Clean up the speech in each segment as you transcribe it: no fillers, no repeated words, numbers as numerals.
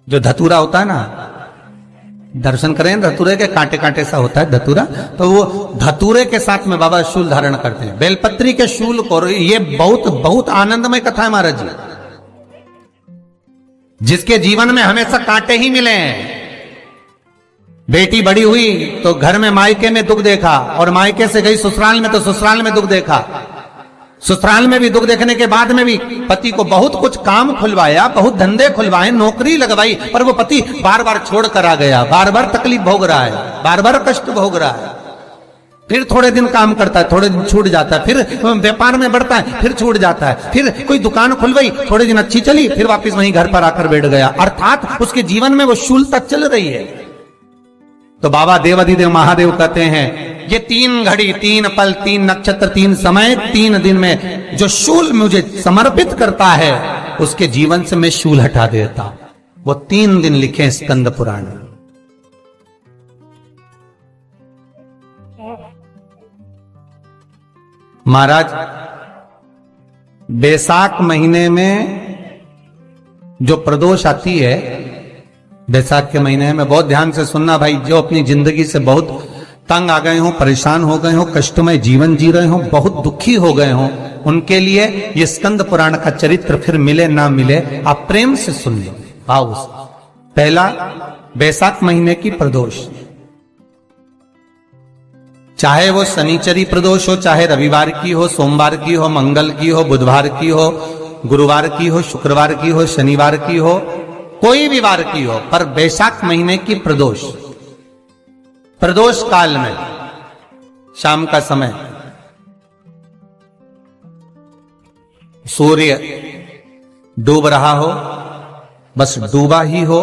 जो धतूरा होता है ना, दर्शन करें धतूरे के, कांटे कांटे सा होता है धतूरा, तो वो धतूरे के साथ में बाबा शूल धारण करते हैं, बेलपत्री के शूल को। ये बहुत बहुत आनंदमय कथा है महाराज जी। जिसके जीवन में हमेशा कांटे ही मिले हैं, बेटी बड़ी हुई तो घर में मायके में दुख देखा, और मायके से गई ससुराल में तो ससुराल में दुख देखा, ससुराल में भी दुख देखने के बाद में भी पति को बहुत कुछ काम खुलवाया, बहुत धंधे खुलवाए, नौकरी लगवाई, पर वो पति बार बार छोड़ कर आ गया, बार बार तकलीफ भोग रहा है, बार बार कष्ट भोग रहा है। फिर थोड़े दिन काम करता है, थोड़े दिन छूट जाता है, फिर व्यापार में बढ़ता है, फिर छूट जाता है, फिर कोई दुकान खुलवाई, थोड़े दिन अच्छी चली, फिर वापस वहीं घर पर आकर बैठ गया। अर्थात उसके जीवन में वो शूलता चल रही है। तो बाबा देवाधिदेव महादेव कहते हैं, ये 3 घड़ी 3 पल 3 नक्षत्र 3 समय 3 दिन में जो शूल मुझे समर्पित करता है, उसके जीवन से मैं शूल हटा देता। वो 3 दिन लिखे स्कंद पुराण। महाराज बैसाख महीने में जो प्रदोष आती है, बैसाख के महीने में बहुत ध्यान से सुनना भाई, जो अपनी जिंदगी से बहुत तंग आ गए हो, परेशान हो गए हो, कष्टमय जीवन जी रहे हो, बहुत दुखी हो गए हो, उनके लिए ये स्कंद पुराण का चरित्र फिर मिले ना मिले, आप प्रेम से सुन लो। आओ, पहला बैसाख महीने की प्रदोष, चाहे वो शनिचरी प्रदोष हो, चाहे रविवार की हो, सोमवार की हो, मंगल की हो, बुधवार की हो, गुरुवार की हो, शुक्रवार की हो, शनिवार की हो, कोई भी वार की हो, पर बैसाख महीने की प्रदोष, प्रदोष काल में शाम का समय सूर्य डूब रहा हो, बस डूबा ही हो,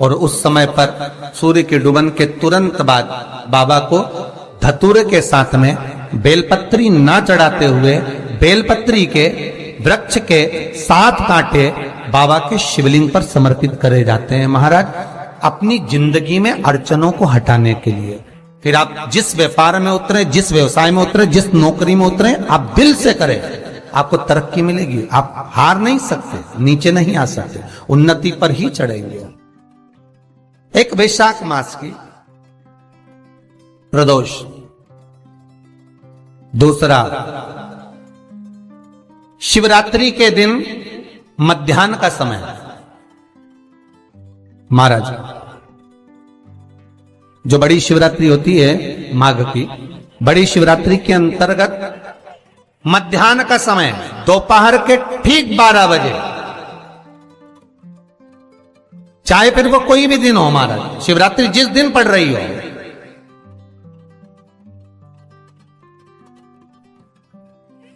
और उस समय पर सूर्य के डूबन के तुरंत बाद बाबा को धतूरे के साथ में बेलपत्री ना चढ़ाते हुए बेलपत्री के वृक्ष के 7 कांटे बाबा के शिवलिंग पर समर्पित करे जाते हैं महाराज, अपनी जिंदगी में अड़चनों को हटाने के लिए। फिर आप जिस व्यापार में उतरे, जिस व्यवसाय में उतरे, जिस नौकरी में उतरे, आप दिल से करें, आपको तरक्की मिलेगी। आप हार नहीं सकते, नीचे नहीं आ सकते, उन्नति पर ही चढ़ेंगे। एक वैशाख मास की प्रदोष, दूसरा शिवरात्रि के दिन मध्याह्न का समय महाराज, जो बड़ी शिवरात्रि होती है माघ की, बड़ी शिवरात्रि के अंतर्गत मध्याह्न का समय, दोपहर के ठीक 12 बजे, चाहे फिर वो कोई भी दिन हो महाराज, शिवरात्रि जिस दिन पड़ रही हो,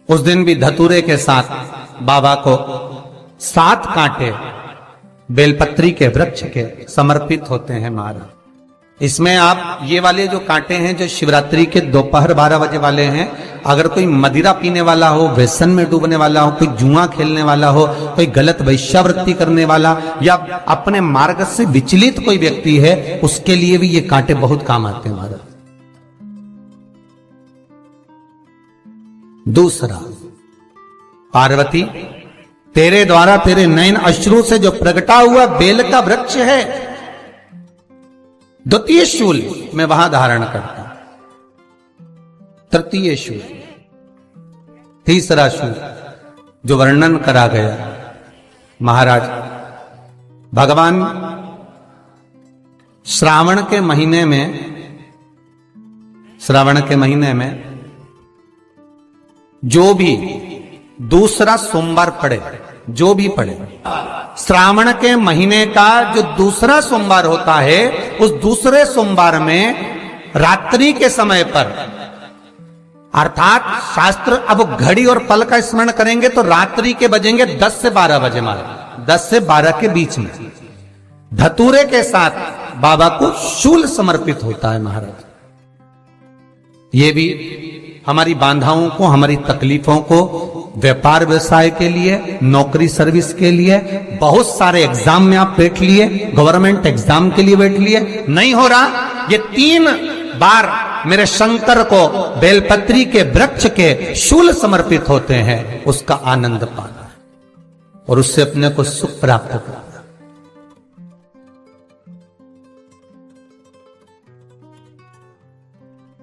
उस दिन भी धतूरे के साथ बाबा को 7 कांटे बेलपत्री के वृक्ष के समर्पित होते हैं महाराज। इसमें आप ये वाले जो कांटे हैं, जो शिवरात्रि के दोपहर 12 बजे वाले हैं, अगर कोई मदिरा पीने वाला हो, व्यसन में डूबने वाला हो, कोई जुआ खेलने वाला हो, कोई गलत वैश्यावृत्ति करने वाला, या अपने मार्ग से विचलित कोई व्यक्ति है, उसके लिए भी ये कांटे बहुत काम आते हैं महाराज। दूसरा, पार्वती तेरे द्वारा तेरे नयन अश्रु से जो प्रगटा हुआ बेल का वृक्ष है, द्वितीय शूल मैं वहां धारण करता, तृतीय शूल, तीसरा शूल जो वर्णन करा गया महाराज, भगवान श्रावण के महीने में जो भी दूसरा सोमवार पड़े, जो भी पड़े, श्रावण के महीने का जो दूसरा सोमवार होता है, उस दूसरे सोमवार में रात्रि के समय पर, अर्थात शास्त्र अब घड़ी और पल का स्मरण करेंगे तो रात्रि के बजेंगे 10 से 12 बजे महाराज, 10 से 12 के बीच में धतूरे के साथ बाबा को शूल समर्पित होता है महाराज। ये भी हमारी बाधाओं को, हमारी तकलीफों को, व्यापार व्यवसाय के लिए, नौकरी सर्विस के लिए, बहुत सारे एग्जाम में आप बैठ लिए, गवर्नमेंट एग्जाम के लिए बैठ लिए, नहीं हो रहा, ये 3 बार मेरे शंकर को बेलपत्री के वृक्ष के शूल समर्पित होते हैं, उसका आनंद पाना और उससे अपने को सुख प्राप्त करना।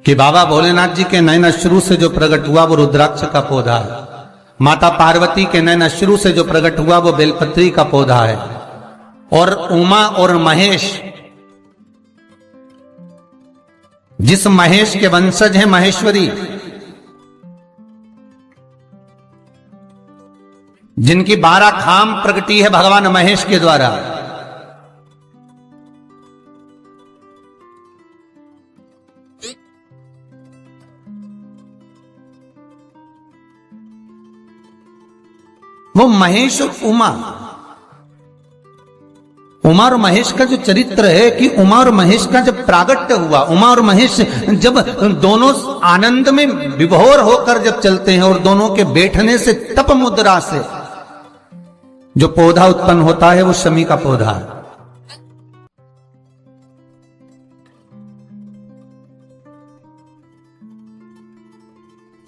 कि बाबा भोलेनाथ जी के नयन अश्रु से जो प्रकट हुआ वो रुद्राक्ष का पौधा है, माता पार्वती के नयन अश्रु से जो प्रकट हुआ वो बेलपत्री का पौधा है, और उमा और महेश, जिस महेश के वंशज हैं महेश्वरी, जिनकी 12 खाम प्रगटी है भगवान महेश के द्वारा, वो महेश और उमा और महेश का जो चरित्र है कि उमा और महेश का जब प्रागट्य हुआ, उमा और महेश जब दोनों आनंद में विभोर होकर जब चलते हैं और दोनों के बैठने से तप मुद्रा से जो पौधा उत्पन्न होता है वो शमी का पौधा है।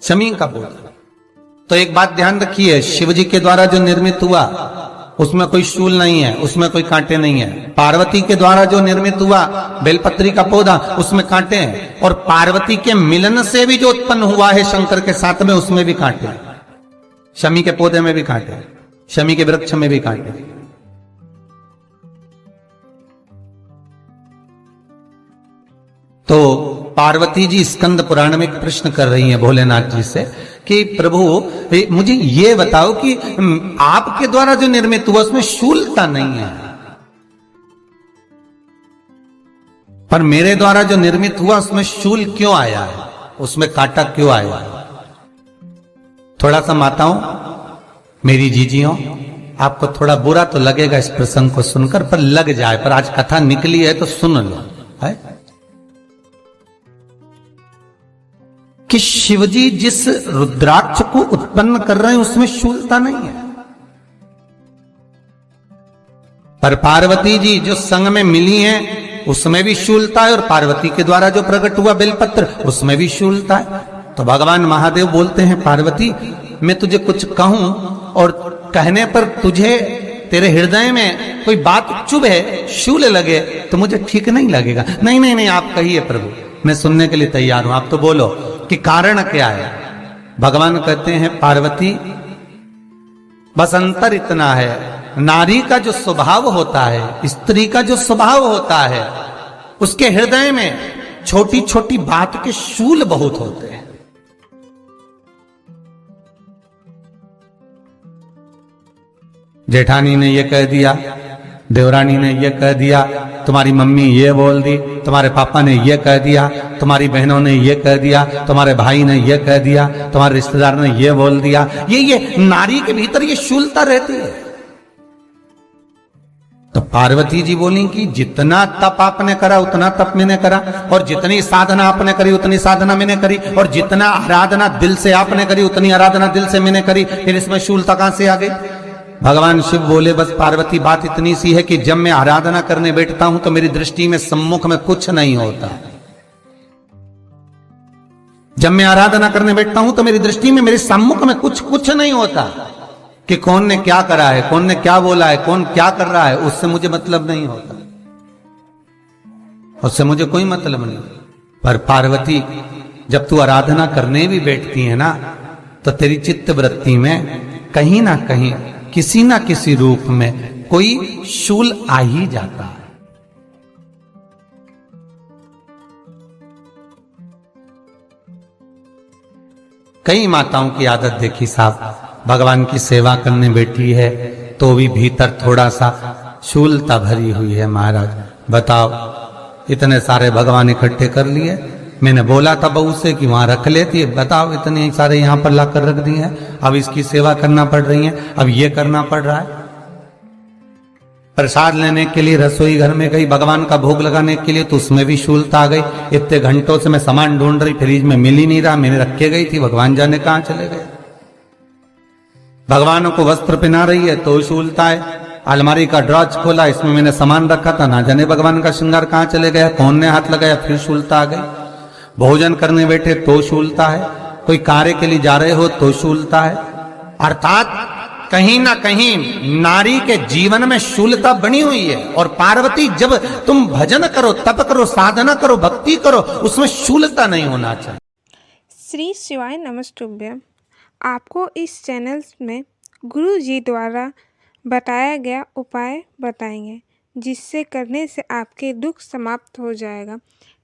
शमी का पौधा। तो एक बात ध्यान रखिए, शिव जी के द्वारा जो निर्मित हुआ उसमें कोई शूल नहीं है, उसमें कोई कांटे नहीं है। पार्वती के द्वारा जो निर्मित हुआ बेलपत्री का पौधा, उसमें कांटे हैं। और पार्वती के मिलन से भी जो उत्पन्न हुआ है शंकर के साथ में, उसमें भी कांटे हैं। शमी के पौधे में भी कांटे हैं, शमी के वृक्ष में भी कांटे हैं। तो पार्वती जी स्कंद पुराण में एक प्रश्न कर रही हैं भोलेनाथ जी से कि प्रभु मुझे ये बताओ कि आपके द्वारा जो निर्मित हुआ उसमें शूलता नहीं है, पर मेरे द्वारा जो निर्मित हुआ उसमें शूल क्यों आया है, उसमें कांटा क्यों आया है? थोड़ा सा माताओं, मेरी जीजियों, आपको थोड़ा बुरा तो लगेगा इस प्रसंग को सुनकर, पर लग जाए, पर आज कथा निकली है तो सुन लो है कि शिवजी जिस रुद्राक्ष को उत्पन्न कर रहे हैं उसमें शूलता नहीं है, पर पार्वती जी जो संग में मिली हैं उसमें भी शूलता है, और पार्वती के द्वारा जो प्रकट हुआ बेलपत्र उसमें भी शूलता है। तो भगवान महादेव बोलते हैं, पार्वती मैं तुझे कुछ कहूं और कहने पर तुझे तेरे हृदय में कोई बात चुभे, शूल लगे तो मुझे ठीक नहीं लगेगा। नहीं नहीं नहीं, आप कहिए प्रभु, मैं सुनने के लिए तैयार हूं, आप तो बोलो कि कारण क्या है। भगवान कहते हैं, पार्वती बस अंतर इतना है, नारी का जो स्वभाव होता है, स्त्री का जो स्वभाव होता है, उसके हृदय में छोटी छोटी बात के शूल बहुत होते हैं। जेठानी ने ये कह दिया, देवरानी ने ये कह दिया, तुम्हारी मम्मी ये बोल दी, तुम्हारे पापा ने ये कह दिया, तुम्हारी बहनों ने ये कह दिया, तुम्हारे भाई ने ये कह दिया, तुम्हारे रिश्तेदार ने ये बोल दिया। ये नारी के भीतर ये शूलता रहती है। तो पार्वती जी बोली कि जितना तप आपने करा उतना तप मैंने करा, और जितनी साधना आपने करी उतनी साधना मैंने करी, और जितना आराधना दिल से आपने करी उतनी आराधना दिल से मैंने करी, फिर इसमें शूलता कहां से आ गई? भगवान शिव बोले, बस पार्वती बात इतनी सी है कि जब मैं आराधना करने बैठता हूं तो मेरी दृष्टि में सम्मुख में कुछ नहीं होता। जब मैं आराधना करने बैठता हूं तो मेरी दृष्टि में, मेरे सम्मुख में कुछ नहीं होता कि कौन ने क्या करा है, कौन ने क्या बोला है, कौन क्या कर रहा है, उससे मुझे मतलब नहीं होता, उससे मुझे कोई मतलब नहीं। पर पार्वती जब तू आराधना करने भी बैठती है ना, तो तेरी चित्त वृत्ति में कहीं ना कहीं किसी ना किसी रूप में कोई शूल आ ही जाता है। कई माताओं की आदत देखी साहब, भगवान की सेवा करने बैठी है तो भी भीतर थोड़ा सा शूलता भरी हुई है। महाराज बताओ, इतने सारे भगवान इकट्ठे कर लिए, मैंने बोला था बहू से कि वहां रख लेती है, बताओ इतने सारे यहां पर लाकर रख दिए हैं, अब इसकी सेवा करना पड़ रही है, अब ये करना पड़ रहा है। प्रसाद लेने के लिए रसोई घर में गई, भगवान का भोग लगाने के लिए, तो उसमें भी शूलता आ गई। इतने घंटों से मैं सामान ढूंढ रही, फ्रिज में मिल ही नहीं रहा, मैंने रखे गई थी, भगवान जाने कहां चले गए। भगवानों को वस्त्र पहना रही है तो शूलता है। अलमारी का ड्रॉज खोला, इसमें मैंने सामान रखा था, ना जाने भगवान का श्रृंगार कहां चले गया, कौन ने हाथ लगाया, फिर शूलता आ गई। भोजन करने बैठे तो शूलता है, कोई कार्य के लिए जा रहे हो तो शूलता है। अर्थात कहीं ना कहीं नारी के जीवन में शूलता बनी हुई है। और पार्वती, जब तुम भजन करो, तप करो, साधना करो, भक्ति करो, उसमें शूलता नहीं होना चाहिए। श्री शिवाय नमस्तुभ्यम। आपको इस चैनल में गुरु जी द्वारा बताया गया उपाय बताएंगे, जिससे करने से आपके दुख समाप्त हो जाएगा।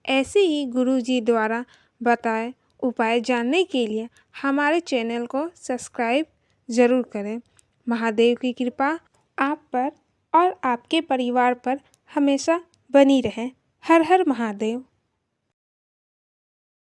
ऐसे ही गुरु जी द्वारा बताए उपाय जानने के लिए हमारे चैनल को सब्सक्राइब ज़रूर करें। महादेव की कृपा आप पर और आपके परिवार पर हमेशा बनी रहे। हर हर महादेव।